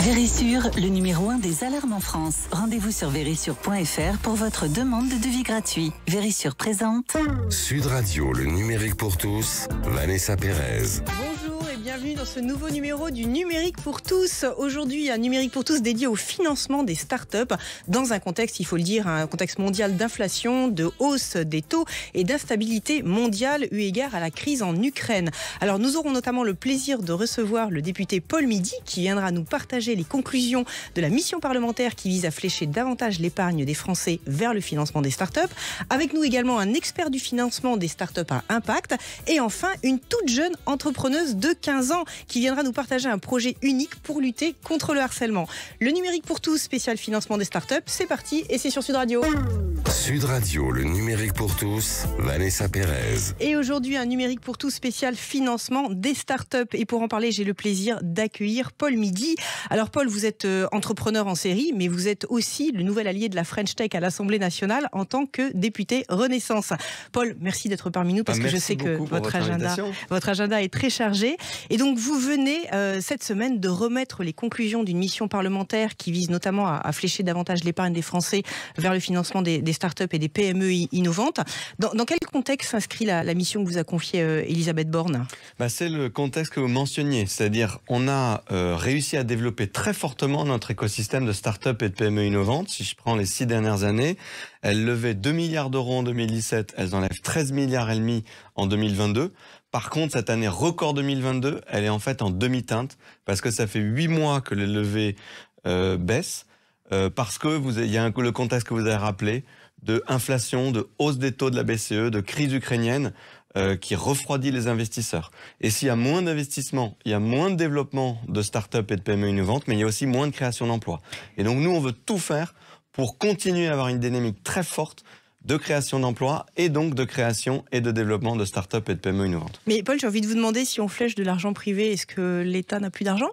Vérissure, le numéro 1 des alarmes en France. Rendez-vous sur vérissure.fr pour votre demande de devis gratuit. Vérissure présente. Sud Radio, le numérique pour tous, Vanessa Pérez. Bonjour et bienvenue dans ce nouveau numéro du Numérique pour tous. Aujourd'hui, un Numérique pour tous dédié au financement des startups dans un contexte, il faut le dire, un contexte mondial d'inflation, de hausse des taux et d'instabilité mondiale eu égard à la crise en Ukraine. Alors nous aurons notamment le plaisir de recevoir le député Paul Midi qui viendra nous partager les conclusions de la mission parlementaire qui vise à flécher davantage l'épargne des Français vers le financement des startups. Avec nous également un expert du financement des startups à impact et enfin une toute jeune entrepreneuse de 15 ans qui viendra nous partager un projet unique pour lutter contre le harcèlement. Le Numérique pour tous, spécial financement des startups, c'est parti et c'est sur Sud Radio. Sud Radio, le numérique pour tous, Vanessa Pérez. Et aujourd'hui, un Numérique pour tous spécial financement des startups. Et pour en parler, j'ai le plaisir d'accueillir Paul Midi. Alors Paul, vous êtes entrepreneur en série, mais vous êtes aussi le nouvel allié de la French Tech à l'Assemblée nationale en tant que député Renaissance. Paul, merci d'être parmi nous parce que je sais que votre agenda est très chargé. Et donc vous venez cette semaine de remettre les conclusions d'une mission parlementaire qui vise notamment à flécher davantage l'épargne des Français vers le financement des startups et des PME innovantes. Dans quel contexte s'inscrit la mission que vous a confiée Elisabeth Borne ? C'est le contexte que vous mentionniez, c'est-à-dire on a réussi à développer très fortement notre écosystème de start-up et de PME innovantes. Si je prends les 6 dernières années, elles levaient 2 milliards d'euros en 2017, elles enlèvent 13 milliards et demi en 2022. Par contre, cette année record 2022, elle est en fait en demi-teinte parce que ça fait 8 mois que les levées baissent parce que il y a le contexte que vous avez rappelé de inflation, de hausse des taux de la BCE, de crise ukrainienne qui refroidit les investisseurs. Et s'il y a moins d'investissements, il y a moins de développement de start-up et de PME innovantes, mais il y a aussi moins de création d'emplois. Et donc nous, on veut tout faire pour continuer à avoir une dynamique très forte de création d'emplois et donc de création et de développement de start-up et de PME innovantes. Mais Paul, j'ai envie de vous demander si on flèche de l'argent privé, est-ce que l'État n'a plus d'argent ?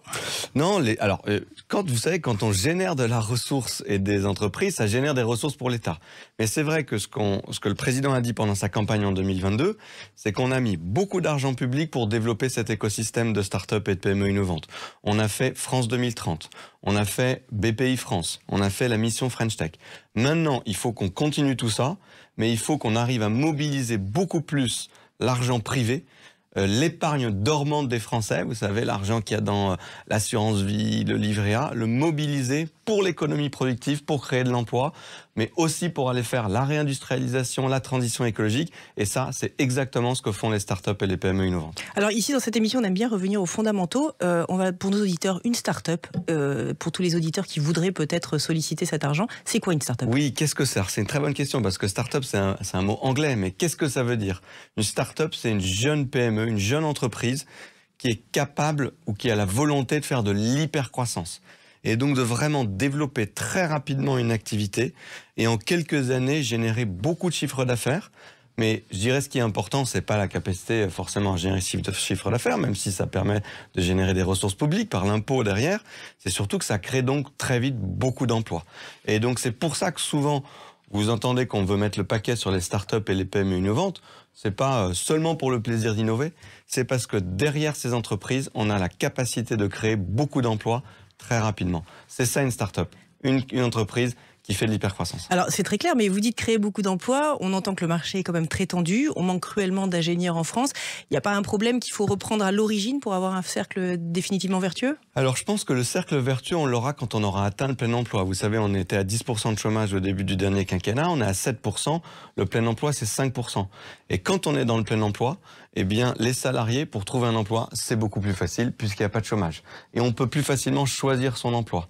Non, vous savez, quand on génère de la ressource et des entreprises, ça génère des ressources pour l'État. Mais c'est vrai que ce que le président a dit pendant sa campagne en 2022, c'est qu'on a mis beaucoup d'argent public pour développer cet écosystème de start-up et de PME innovantes. On a fait France 2030, on a fait BPI France, on a fait la mission French Tech. Maintenant, il faut qu'on continue tout ça, mais il faut qu'on arrive à mobiliser beaucoup plus l'argent privé, l'épargne dormante des Français, vous savez, l'argent qu'il y a dans l'assurance vie, le livret A, le mobiliser pour l'économie productive, pour créer de l'emploi, mais aussi pour aller faire la réindustrialisation, la transition écologique. Et ça, c'est exactement ce que font les startups et les PME innovantes. Alors ici, dans cette émission, on aime bien revenir aux fondamentaux. On va, pour nos auditeurs, une start-up, pour tous les auditeurs qui voudraient peut-être solliciter cet argent. C'est quoi une start-up ? Oui, qu'est-ce que c'est ? C'est une très bonne question, parce que start-up, c'est un mot anglais, mais qu'est-ce que ça veut dire ? Une start-up, c'est une jeune PME, une jeune entreprise qui est capable ou qui a la volonté de faire de l'hypercroissance. Et donc de vraiment développer très rapidement une activité et en quelques années générer beaucoup de chiffres d'affaires. Mais je dirais ce qui est important, c'est pas la capacité forcément à générer ce chiffre d'affaires, même si ça permet de générer des ressources publiques par l'impôt derrière. C'est surtout que ça crée donc très vite beaucoup d'emplois. Et donc c'est pour ça que souvent vous entendez qu'on veut mettre le paquet sur les startups et les PME innovantes. C'est pas seulement pour le plaisir d'innover, c'est parce que derrière ces entreprises, on a la capacité de créer beaucoup d'emplois très rapidement. C'est ça une start-up, une entreprise qui fait de l'hypercroissance. Alors c'est très clair, mais vous dites créer beaucoup d'emplois, on entend que le marché est quand même très tendu, on manque cruellement d'ingénieurs en France. Il n'y a pas un problème qu'il faut reprendre à l'origine pour avoir un cercle définitivement vertueux ? Alors je pense que le cercle vertueux, on l'aura quand on aura atteint le plein emploi. Vous savez, on était à 10% de chômage au début du dernier quinquennat, on est à 7%, le plein emploi c'est 5%. Et quand on est dans le plein emploi, eh bien les salariés, pour trouver un emploi, c'est beaucoup plus facile puisqu'il n'y a pas de chômage. Et on peut plus facilement choisir son emploi.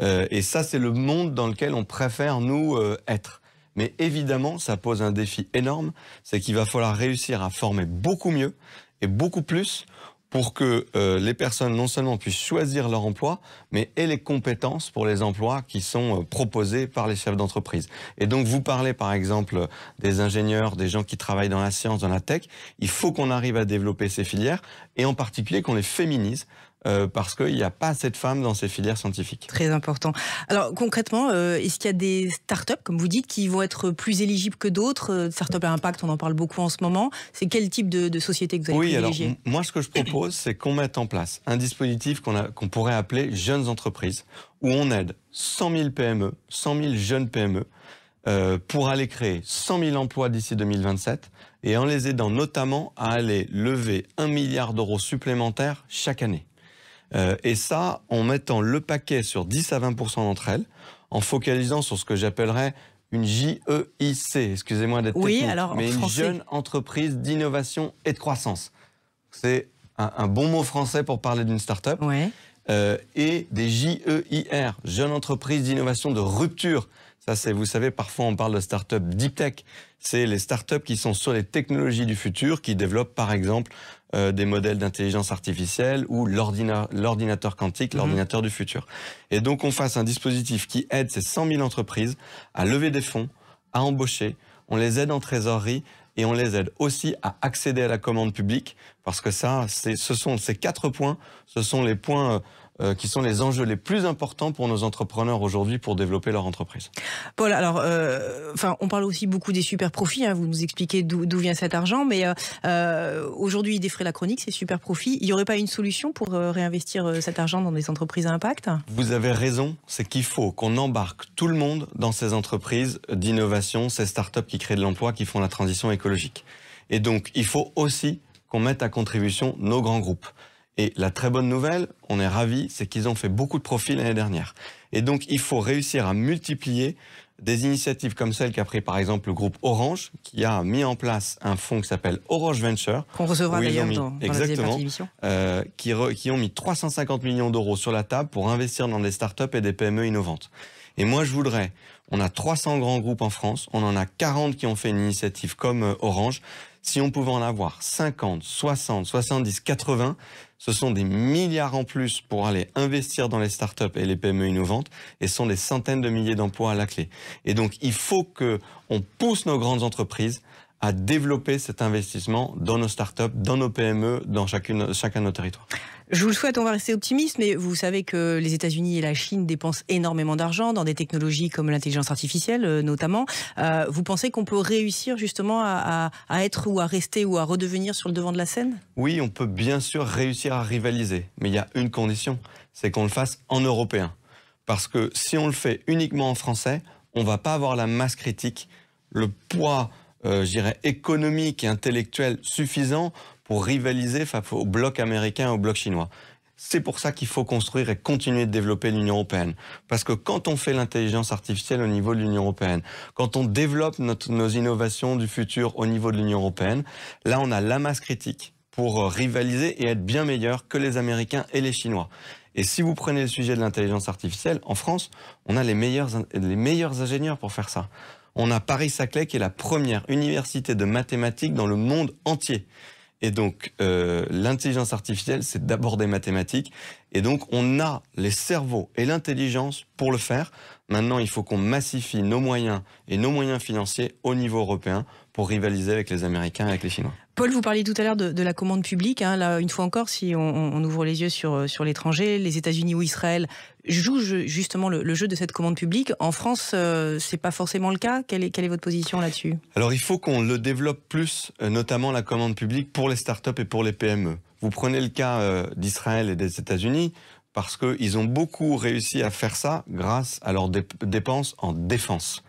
Et ça, c'est le monde dans lequel on préfère, nous, être. Mais évidemment, ça pose un défi énorme, c'est qu'il va falloir réussir à former beaucoup mieux et beaucoup plus pour que les personnes non seulement puissent choisir leur emploi, mais aient les compétences pour les emplois qui sont proposés par les chefs d'entreprise. Et donc, vous parlez par exemple des ingénieurs, des gens qui travaillent dans la science, dans la tech. Il faut qu'on arrive à développer ces filières et en particulier qu'on les féminise. parce qu'il n'y a pas assez de femmes dans ces filières scientifiques. Très important. Alors concrètement, est-ce qu'il y a des startups, comme vous dites, qui vont être plus éligibles que d'autres? Startups à impact, on en parle beaucoup en ce moment. C'est quel type de société que vous allez privilégier? Alors moi ce que je propose, c'est qu'on mette en place un dispositif qu'on pourrait appeler jeunes entreprises, où on aide 100 000 PME, 100 000 jeunes PME, pour aller créer 100 000 emplois d'ici 2027, et en les aidant notamment à aller lever 1 milliard d'euros supplémentaires chaque année. Et ça, en mettant le paquet sur 10 à 20% d'entre elles, en focalisant sur ce que j'appellerais une JEIC, excusez-moi d'être technique, mais une jeune entreprise d'innovation et de croissance. C'est un bon mot français pour parler d'une start-up. Ouais. Et des JEIR, jeune entreprise d'innovation de rupture. Ça, c'est, vous savez, parfois on parle de start-up deep tech. C'est les start-up qui sont sur les technologies du futur, qui développent par exemple des modèles d'intelligence artificielle ou l'ordinateur quantique, l'ordinateur du futur. Et donc on fasse un dispositif qui aide ces 100 000 entreprises à lever des fonds, à embaucher, on les aide en trésorerie et on les aide aussi à accéder à la commande publique, parce que ça, ce sont ces 4 points, ce sont les points qui sont les enjeux les plus importants pour nos entrepreneurs aujourd'hui pour développer leur entreprise. Paul, alors, on parle aussi beaucoup des super profits, hein, vous nous expliquez d'où vient cet argent, mais aujourd'hui, il défraie la chronique, ces super profits. Il n'y aurait pas une solution pour réinvestir cet argent dans des entreprises à impact? Vous avez raison, c'est qu'il faut qu'on embarque tout le monde dans ces entreprises d'innovation, ces startups qui créent de l'emploi, qui font la transition écologique. Et donc, il faut aussi qu'on mette à contribution nos grands groupes. Et la très bonne nouvelle, on est ravis, c'est qu'ils ont fait beaucoup de profits l'année dernière. Et donc, il faut réussir à multiplier des initiatives comme celle qu'a pris par exemple le groupe Orange, qui a mis en place un fonds qui s'appelle Orange Venture. Qu'on recevra d'ailleurs dans la deuxième partie de l'émission. Qui ont mis 350 millions d'euros sur la table pour investir dans des startups et des PME innovantes. Et moi, je voudrais, on a 300 grands groupes en France, on en a 40 qui ont fait une initiative comme Orange. Si on pouvait en avoir 50, 60, 70, 80, ce sont des milliards en plus pour aller investir dans les startups et les PME innovantes, et ce sont des centaines de milliers d'emplois à la clé. Et donc, il faut qu'on pousse nos grandes entreprises à développer cet investissement dans nos startups, dans nos PME, dans chacun de nos territoires. Je vous le souhaite, on va rester optimiste, mais vous savez que les États-Unis et la Chine dépensent énormément d'argent dans des technologies comme l'intelligence artificielle notamment. Vous pensez qu'on peut réussir justement à être ou à rester ou à redevenir sur le devant de la scène? Oui, on peut bien sûr réussir à rivaliser, mais il y a une condition, c'est qu'on le fasse en européen. Parce que si on le fait uniquement en français, on ne va pas avoir la masse critique, le poids je dirais, économique et intellectuel suffisant pour rivaliser face au bloc américain et au bloc chinois. C'est pour ça qu'il faut construire et continuer de développer l'Union européenne. Parce que quand on fait l'intelligence artificielle au niveau de l'Union européenne, quand on développe nos innovations du futur au niveau de l'Union européenne, là on a la masse critique pour rivaliser et être bien meilleur que les Américains et les Chinois. Et si vous prenez le sujet de l'intelligence artificielle, en France, on a les meilleurs ingénieurs pour faire ça. On a Paris-Saclay qui est la première université de mathématiques dans le monde entier. Et donc, l'intelligence artificielle, c'est d'abord des mathématiques. Et donc, on a les cerveaux et l'intelligence pour le faire. Maintenant, il faut qu'on massifie nos moyens et nos moyens financiers au niveau européen pour rivaliser avec les Américains et avec les Chinois. Paul, vous parliez tout à l'heure de la commande publique. Hein. Là, une fois encore, si on ouvre les yeux sur l'étranger, les États-Unis ou Israël jouent justement le jeu de cette commande publique. En France, c'est pas forcément le cas. Quelle est votre position là-dessus? Alors, il faut qu'on le développe plus, notamment la commande publique pour les startups et pour les PME. Vous prenez le cas d'Israël et des États-Unis, parce qu'ils ont beaucoup réussi à faire ça grâce à leurs dépenses en défense.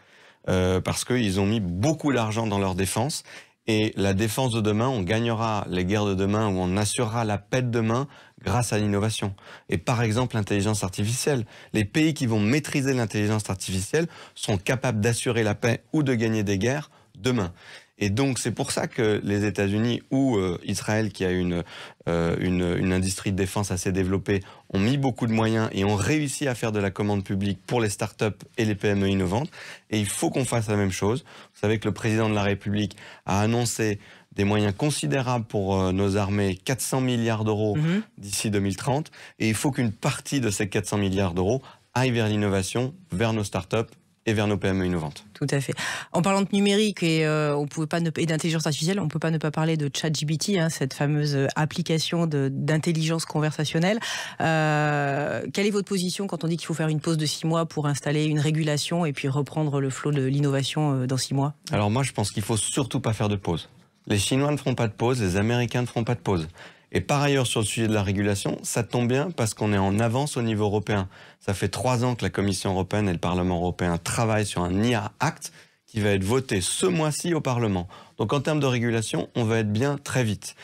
Parce qu'ils ont mis beaucoup d'argent dans leur défense. Et la défense de demain, on gagnera les guerres de demain ou on assurera la paix de demain grâce à l'innovation. Et par exemple, l'intelligence artificielle. Les pays qui vont maîtriser l'intelligence artificielle sont capables d'assurer la paix ou de gagner des guerres demain. Et donc, c'est pour ça que les États-Unis ou Israël, qui a une industrie de défense assez développée, ont mis beaucoup de moyens et ont réussi à faire de la commande publique pour les startups et les PME innovantes. Et il faut qu'on fasse la même chose. Vous savez que le président de la République a annoncé des moyens considérables pour nos armées, 400 milliards d'euros d'ici 2030. Et il faut qu'une partie de ces 400 milliards d'euros aille vers l'innovation, vers nos startups et vers nos PME innovantes. Tout à fait. En parlant de numérique et d'intelligence artificielle, on ne peut pas ne pas parler de ChatGPT, cette fameuse application d'intelligence conversationnelle. Quelle est votre position quand on dit qu'il faut faire une pause de 6 mois pour installer une régulation et puis reprendre le flot de l'innovation dans 6 mois? Alors moi, je pense qu'il ne faut surtout pas faire de pause. Les Chinois ne feront pas de pause, les Américains ne feront pas de pause. Et par ailleurs, sur le sujet de la régulation, ça tombe bien parce qu'on est en avance au niveau européen. Ça fait 3 ans que la Commission européenne et le Parlement européen travaillent sur un IA Act qui va être voté ce mois-ci au Parlement. Donc en termes de régulation, on va être bien très vite.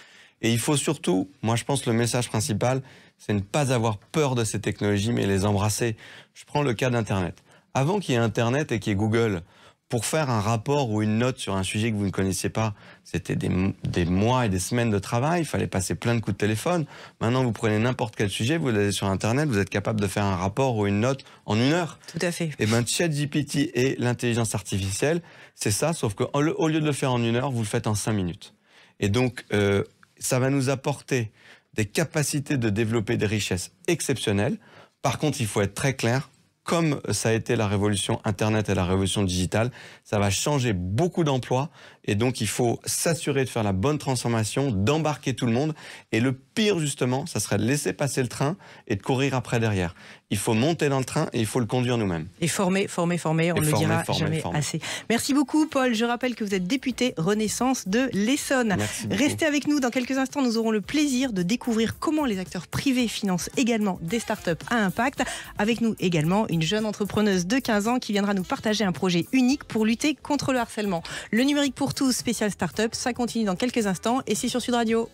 Et il faut surtout, moi je pense que le message principal, c'est ne pas avoir peur de ces technologies, mais les embrasser. Je prends le cas d'Internet. Avant qu'il y ait Internet et qu'il y ait Google, pour faire un rapport ou une note sur un sujet que vous ne connaissiez pas, c'était des mois et des semaines de travail, il fallait passer plein de coups de téléphone. Maintenant, vous prenez n'importe quel sujet, vous allez sur Internet, vous êtes capable de faire un rapport ou une note en 1 heure. Tout à fait. Et bien, ChatGPT et l'intelligence artificielle, c'est ça, sauf qu'au lieu de le faire en 1 heure, vous le faites en 5 minutes. Et donc, ça va nous apporter des capacités de développer des richesses exceptionnelles. Par contre, il faut être très clair. Comme ça a été la révolution Internet et la révolution digitale, ça va changer beaucoup d'emplois et donc il faut s'assurer de faire la bonne transformation, d'embarquer tout le monde. Et le pire justement, ça serait de laisser passer le train et de courir après derrière. Il faut monter dans le train et il faut le conduire nous-mêmes. Et former, on ne le dira jamais assez. Merci beaucoup Paul, je rappelle que vous êtes député Renaissance de l'Essonne. Restez avec nous, dans quelques instants nous aurons le plaisir de découvrir comment les acteurs privés financent également des startups à impact. Avec nous également une jeune entrepreneuse de 15 ans qui viendra nous partager un projet unique pour lutter contre le harcèlement. Le numérique pour tous spécial startup, ça continue dans quelques instants et c'est sur Sud Radio.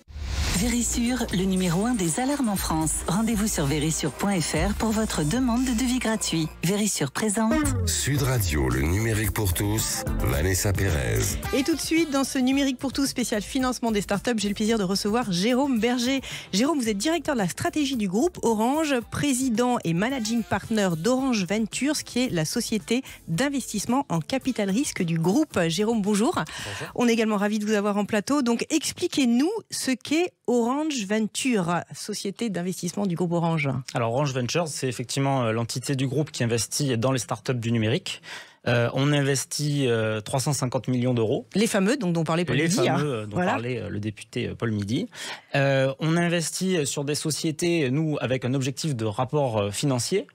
Vérissure, le numéro 1 des alarmes en France. Rendez-vous sur vérissure.fr pour votre demande de devis gratuit. Vérissure présente. Sud Radio, le numérique pour tous, Vanessa Pérez. Et tout de suite, dans ce numérique pour tous spécial financement des startups, j'ai le plaisir de recevoir Jérôme Berger. Jérôme, vous êtes directeur de la stratégie du groupe Orange, président et managing partner d'Orange Ventures, qui est la société d'investissement en capital risque du groupe. Jérôme, bonjour. Bonjour. On est également ravis de vous avoir en plateau. Donc, expliquez-nous ce qu'est Orange Ventures, société d'investissement du groupe Orange. Alors, Orange Ventures, c'est effectivement l'entité du groupe qui investit dans les startups du numérique. On investit 350 millions d'euros. Les fameux dont parlait Paul Midi. Les fameux dont parlait le député Paul Midi. On investit sur des sociétés, nous, avec un objectif de rapport financier.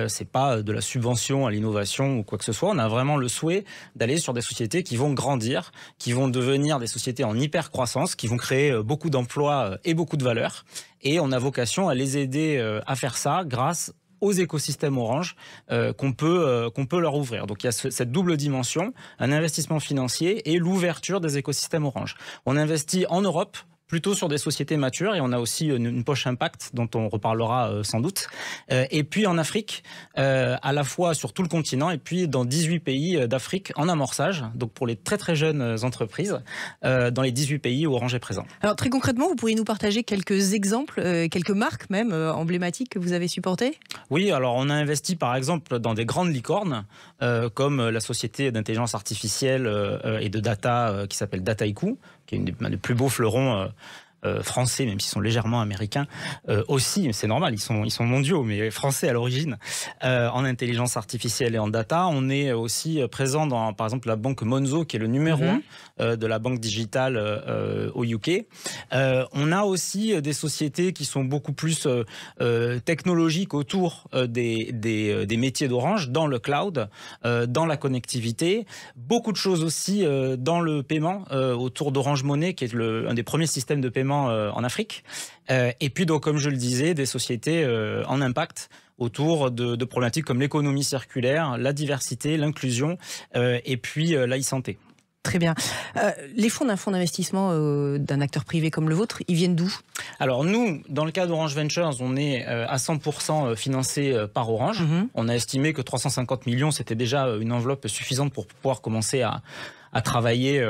C'est pas de la subvention à l'innovation ou quoi que ce soit. On a vraiment le souhait d'aller sur des sociétés qui vont grandir, qui vont devenir des sociétés en hyper croissance, qui vont créer beaucoup d'emplois et beaucoup de valeur. Et on a vocation à les aider à faire ça grâce aux écosystèmes Orange qu'on peut leur ouvrir. Donc il y a cette double dimension, un investissement financier et l'ouverture des écosystèmes Orange. On investit en Europe, plutôt sur des sociétés matures, et on a aussi une poche impact dont on reparlera sans doute. Et puis en Afrique, à la fois sur tout le continent, et puis dans 18 pays d'Afrique en amorçage, donc pour les très très jeunes entreprises, dans les 18 pays où Orange est présent. Alors très concrètement, vous pourriez nous partager quelques exemples, quelques marques même emblématiques que vous avez supportées ? Oui, alors on a investi par exemple dans des grandes licornes, comme la société d'intelligence artificielle et de data qui s'appelle Dataiku, qui est un des plus beaux fleurons français, même s'ils sont légèrement américains aussi, c'est normal, ils sont mondiaux, mais français à l'origine, en intelligence artificielle et en data. On est aussi présent dans, par exemple, la banque Monzo, qui est le numéro 1 de la banque digitale au UK. On a aussi des sociétés qui sont beaucoup plus technologiques autour des métiers d'Orange, dans le cloud, dans la connectivité. Beaucoup de choses aussi dans le paiement, autour d'Orange Money, qui est un des premiers systèmes de paiement en Afrique. Et puis, donc, comme je le disais, des sociétés en impact autour de problématiques comme l'économie circulaire, la diversité, l'inclusion et puis l'e-santé. Très bien. Les fonds d'un fonds d'investissement d'un acteur privé comme le vôtre, ils viennent d'où ? Alors nous, dans le cas d'Orange Ventures, on est à 100% financé par Orange. On a estimé que 350 millions, c'était déjà une enveloppe suffisante pour pouvoir commencer à à travailler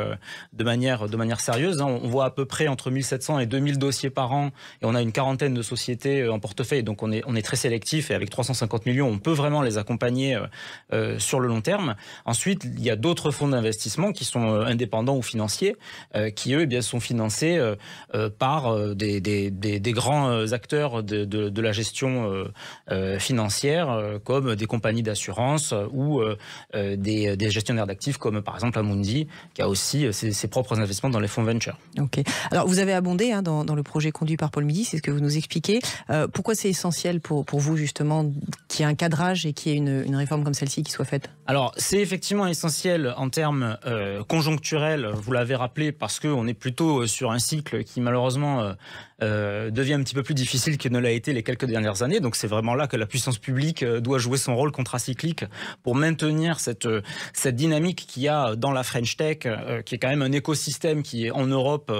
de manière sérieuse. On voit à peu près entre 1700 et 2000 dossiers par an et on a une quarantaine de sociétés en portefeuille. Donc on est très sélectif et avec 350 millions, on peut vraiment les accompagner sur le long terme. Ensuite, il y a d'autres fonds d'investissement qui sont indépendants ou financiers qui, eux, eh bien, sont financés par des grands acteurs de la gestion financière comme des compagnies d'assurance ou des gestionnaires d'actifs comme par exemple Amundi qui a aussi ses propres investissements dans les fonds venture. Ok. Alors vous avez abondé dans le projet conduit par Paul Midi, c'est ce que vous nous expliquez. Pourquoi c'est essentiel pour vous justement qu'il y ait un cadrage et qu'il y ait une réforme comme celle-ci qui soit faite? Alors c'est effectivement essentiel en termes conjoncturels, vous l'avez rappelé, parce qu'on est plutôt sur un cycle qui malheureusement devient un petit peu plus difficile qu'il ne l'a été les quelques dernières années. Donc c'est vraiment là que la puissance publique doit jouer son rôle contracyclique pour maintenir cette dynamique qu'il y a dans la French Tech, qui est quand même un écosystème qui en Europe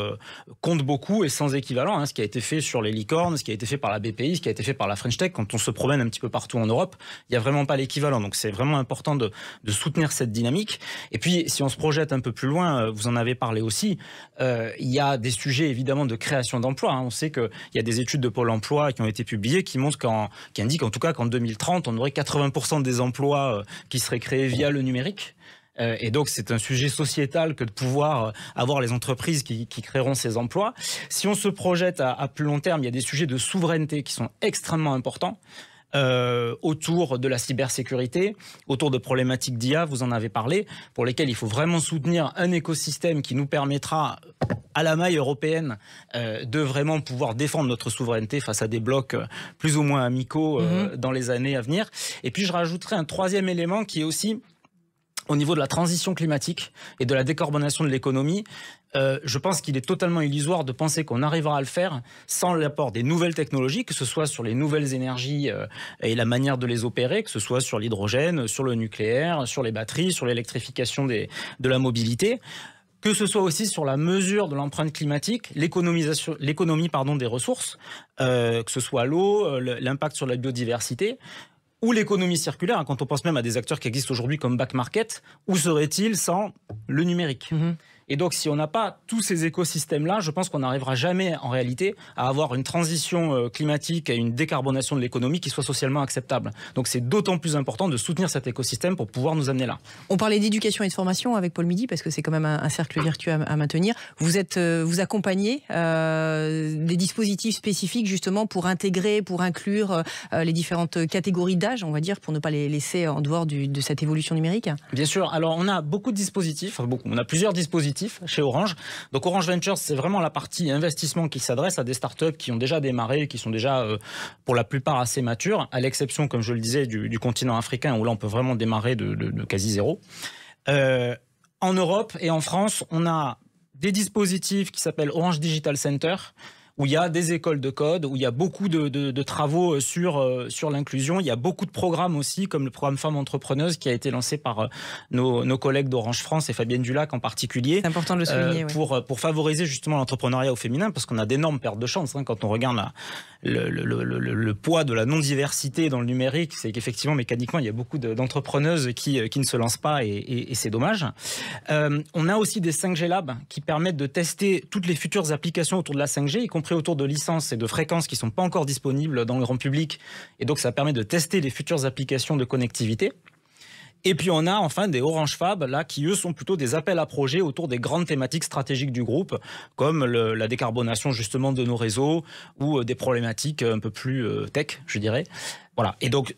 compte beaucoup et sans équivalent. Hein, ce qui a été fait sur les licornes, ce qui a été fait par la BPI, ce qui a été fait par la French Tech, quand on se promène un petit peu partout en Europe, il n'y a vraiment pas l'équivalent. Donc c'est vraiment important de soutenir cette dynamique. Et puis si on se projette un peu plus loin, vous en avez parlé aussi, il y a des sujets évidemment de création d'emplois. Hein. On sait qu'il y a des études de Pôle emploi qui ont été publiées qui indiquent en tout cas qu'en 2030, on aurait 80% des emplois qui seraient créés via le numérique. Et donc c'est un sujet sociétal que de pouvoir avoir les entreprises qui créeront ces emplois. Si on se projette à plus long terme, il y a des sujets de souveraineté qui sont extrêmement importants. Autour de la cybersécurité, autour de problématiques d'IA, vous en avez parlé, pour lesquelles il faut vraiment soutenir un écosystème qui nous permettra, à la maille européenne, de vraiment pouvoir défendre notre souveraineté face à des blocs plus ou moins amicaux dans les années à venir. Et puis je rajouterai un troisième élément qui est aussi au niveau de la transition climatique et de la décarbonation de l'économie. Je pense qu'il est totalement illusoire de penser qu'on arrivera à le faire sans l'apport des nouvelles technologies, que ce soit sur les nouvelles énergies et la manière de les opérer, que ce soit sur l'hydrogène, sur le nucléaire, sur les batteries, sur l'électrification de la mobilité, que ce soit aussi sur la mesure de l'empreinte climatique, l'économie des ressources, que ce soit l'eau, l'impact sur la biodiversité, ou l'économie circulaire, quand on pense même à des acteurs qui existent aujourd'hui comme Back Market, où serait-il sans le numérique ? Et donc, si on n'a pas tous ces écosystèmes-là, je pense qu'on n'arrivera jamais, en réalité, à avoir une transition climatique et une décarbonation de l'économie qui soit socialement acceptable. Donc, c'est d'autant plus important de soutenir cet écosystème pour pouvoir nous amener là. On parlait d'éducation et de formation avec Paul Midi, parce que c'est quand même un cercle vertueux à maintenir. Vous accompagnez des dispositifs spécifiques, justement, pour intégrer, pour inclure les différentes catégories d'âge, on va dire, pour ne pas les laisser en dehors de cette évolution numérique? Bien sûr. Alors, on a beaucoup de dispositifs. On a plusieurs dispositifs chez Orange. Donc Orange Ventures, c'est vraiment la partie investissement qui s'adresse à des startups qui ont déjà démarré, qui sont déjà pour la plupart assez matures, à l'exception, comme je le disais, du continent africain où là on peut vraiment démarrer de quasi zéro. En Europe et en France, on a des dispositifs qui s'appellent Orange Digital Center, où il y a des écoles de code, où il y a beaucoup de travaux sur l'inclusion. Il y a beaucoup de programmes aussi, comme le programme Femmes Entrepreneuses, qui a été lancé par nos collègues d'Orange France et Fabienne Dulac en particulier. C'est important de le souligner. Pour favoriser justement l'entrepreneuriat au féminin, parce qu'on a d'énormes pertes de chance quand on regarde le poids de la non-diversité dans le numérique. C'est qu'effectivement, mécaniquement, il y a beaucoup d'entrepreneuses qui ne se lancent pas et c'est dommage. On a aussi des 5G Labs qui permettent de tester toutes les futures applications autour de la 5G, y compris autour de licences et de fréquences qui ne sont pas encore disponibles dans le grand public. Et donc, ça permet de tester les futures applications de connectivité. Et puis, on a enfin des Orange Fab, là, qui, eux, sont plutôt des appels à projets autour des grandes thématiques stratégiques du groupe, comme la décarbonation, justement, de nos réseaux ou des problématiques un peu plus tech, je dirais. Voilà. Et donc,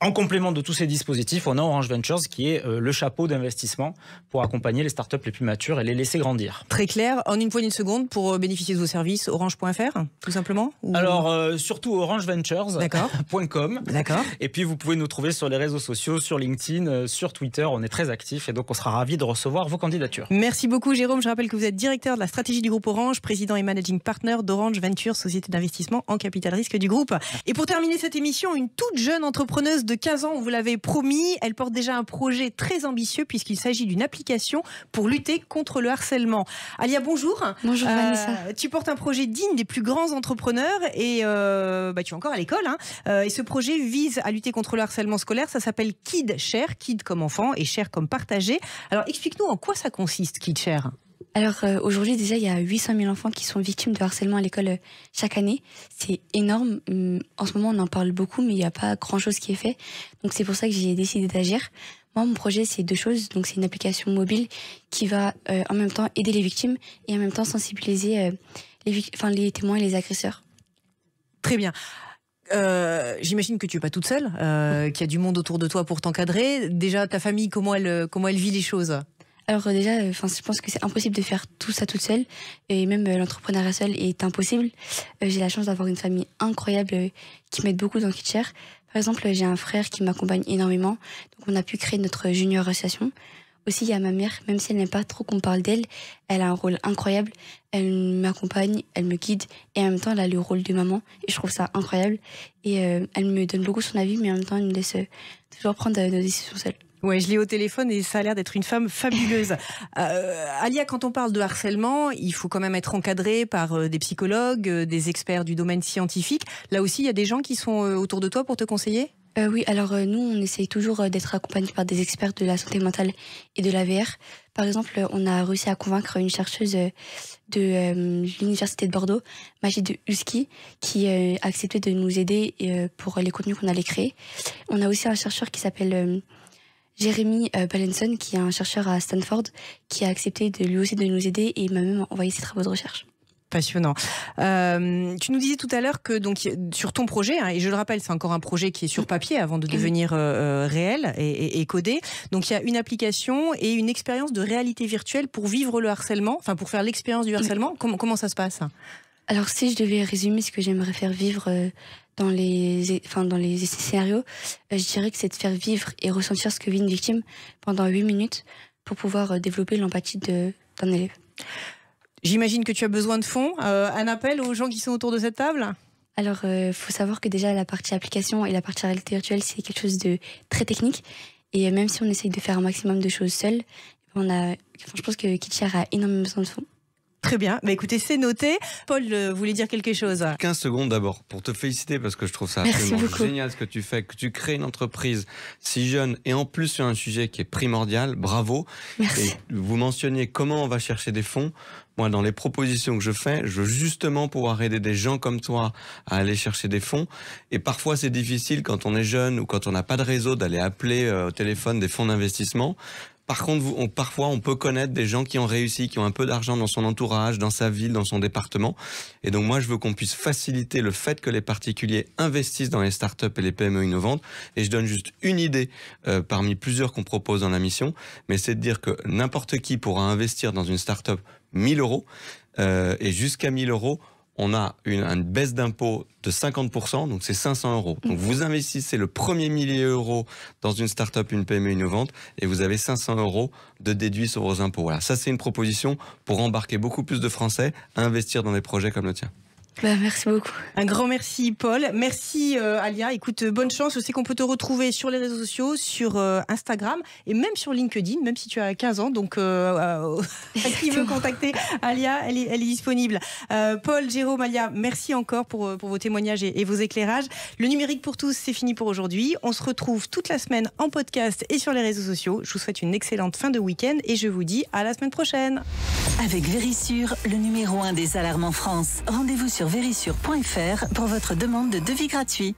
en complément de tous ces dispositifs, on a Orange Ventures qui est le chapeau d'investissement pour accompagner les startups les plus matures et les laisser grandir. Très clair. En une poignée de secondes, pour bénéficier de vos services, orange.fr, tout simplement Alors, surtout orangeventures.com. D'accord. Et puis, vous pouvez nous trouver sur les réseaux sociaux, sur LinkedIn, sur Twitter. On est très actifs et donc on sera ravis de recevoir vos candidatures. Merci beaucoup, Jérôme. Je rappelle que vous êtes directeur de la stratégie du groupe Orange, président et managing partner d'Orange Ventures, société d'investissement en capital risque du groupe. Et pour terminer cette émission, une toute jeune entrepreneuse de 15 ans, on vous l'avait promis. Elle porte déjà un projet très ambitieux puisqu'il s'agit d'une application pour lutter contre le harcèlement. Alia, bonjour. Bonjour Vanessa. Tu portes un projet digne des plus grands entrepreneurs et tu es encore à l'école. Et ce projet vise à lutter contre le harcèlement scolaire. Ça s'appelle KidShare, Kid comme enfant et Share comme partagé. Alors explique-nous en quoi ça consiste, KidShare. Alors aujourd'hui déjà il y a 800 000 enfants qui sont victimes de harcèlement à l'école chaque année. C'est énorme. En ce moment on en parle beaucoup mais il n'y a pas grand chose qui est fait. Donc c'est pour ça que j'ai décidé d'agir. Moi mon projet c'est 2 choses. Donc c'est une application mobile qui va en même temps aider les victimes et en même temps sensibiliser les témoins et les agresseurs. Très bien. J'imagine que tu n'es pas toute seule, qu'il y a du monde autour de toi pour t'encadrer. Déjà ta famille, comment elle vit les choses ? Alors déjà, je pense que c'est impossible de faire tout ça toute seule et même l'entrepreneuriat seul est impossible. J'ai la chance d'avoir une famille incroyable qui m'aide beaucoup dans KidShare. Par exemple, j'ai un frère qui m'accompagne énormément, donc on a pu créer notre junior association. Aussi, il y a ma mère, même si elle n'aime pas trop qu'on parle d'elle, elle a un rôle incroyable. Elle m'accompagne, elle me guide et en même temps, elle a le rôle de maman et je trouve ça incroyable. Et elle me donne beaucoup son avis, mais en même temps, elle me laisse toujours prendre nos décisions seule. Ouais, je l'ai au téléphone et ça a l'air d'être une femme fabuleuse. Alia, quand on parle de harcèlement, il faut quand même être encadré par des psychologues, des experts du domaine scientifique. Là aussi, il y a des gens qui sont autour de toi pour te conseiller ? Oui, alors nous, on essaye toujours d'être accompagnés par des experts de la santé mentale et de l'AVR. Par exemple, on a réussi à convaincre une chercheuse de l'Université de Bordeaux, Magide Husky, qui a accepté de nous aider pour les contenus qu'on allait créer. On a aussi un chercheur qui s'appelle Jeremy Ballenson, qui est un chercheur à Stanford, qui a accepté lui aussi de nous aider et m'a même envoyé ses travaux de recherche. Passionnant. Tu nous disais tout à l'heure que donc, sur ton projet, et je le rappelle, c'est encore un projet qui est sur papier avant de devenir réel et codé. Donc il y a une application et une expérience de réalité virtuelle pour vivre le harcèlement, enfin pour faire l'expérience du harcèlement. Comment ça se passe ? Alors si je devais résumer ce que j'aimerais faire vivre dans les scénarios, je dirais que c'est de faire vivre et ressentir ce que vit une victime pendant 8 minutes pour pouvoir développer l'empathie d'un élève. J'imagine que tu as besoin de fonds. Un appel aux gens qui sont autour de cette table ? Alors, faut savoir que déjà la partie application et la partie réalité virtuelle, c'est quelque chose de très technique. Et même si on essaye de faire un maximum de choses seul, je pense que KidShare a énormément besoin de fonds. Très bien. Bah écoutez, c'est noté. Paul voulait dire quelque chose. 15 secondes d'abord pour te féliciter parce que je trouve ça absolument génial ce que tu fais, que tu crées une entreprise si jeune et en plus sur un sujet qui est primordial. Bravo. Merci. Et vous mentionniez comment on va chercher des fonds. Moi, dans les propositions que je fais, je veux justement pouvoir aider des gens comme toi à aller chercher des fonds. Et parfois, c'est difficile quand on est jeune ou quand on n'a pas de réseau d'aller appeler au téléphone des fonds d'investissement. Par contre, parfois, on peut connaître des gens qui ont réussi, qui ont un peu d'argent dans son entourage, dans sa ville, dans son département. Et donc, moi, je veux qu'on puisse faciliter le fait que les particuliers investissent dans les startups et les PME innovantes. Et je donne juste une idée parmi plusieurs qu'on propose dans la mission. Mais c'est de dire que n'importe qui pourra investir dans une startup 1 000 €. Et jusqu'à 1 000 €, on a une baisse d'impôt de 50%, donc c'est 500 €. Donc vous investissez le premier millier € dans une start-up, une PME innovante, et vous avez 500 € de déduit sur vos impôts. Voilà, ça c'est une proposition pour embarquer beaucoup plus de Français à investir dans des projets comme le tien. Merci beaucoup. Un grand merci Paul. Merci Alia. Écoute, bonne chance. Je sais qu'on peut te retrouver sur les réseaux sociaux, sur Instagram et même sur LinkedIn, même si tu as 15 ans. Donc, qui veut contacter Alia, elle est disponible. Paul, Jérôme, Alia, merci encore pour vos témoignages et vos éclairages. Le numérique pour tous, c'est fini pour aujourd'hui. On se retrouve toute la semaine en podcast et sur les réseaux sociaux. Je vous souhaite une excellente fin de week-end et je vous dis à la semaine prochaine. Avec Vérissure, le numéro 1 des alarmes en France. Rendez-vous sur vérissure.fr pour votre demande de devis gratuit.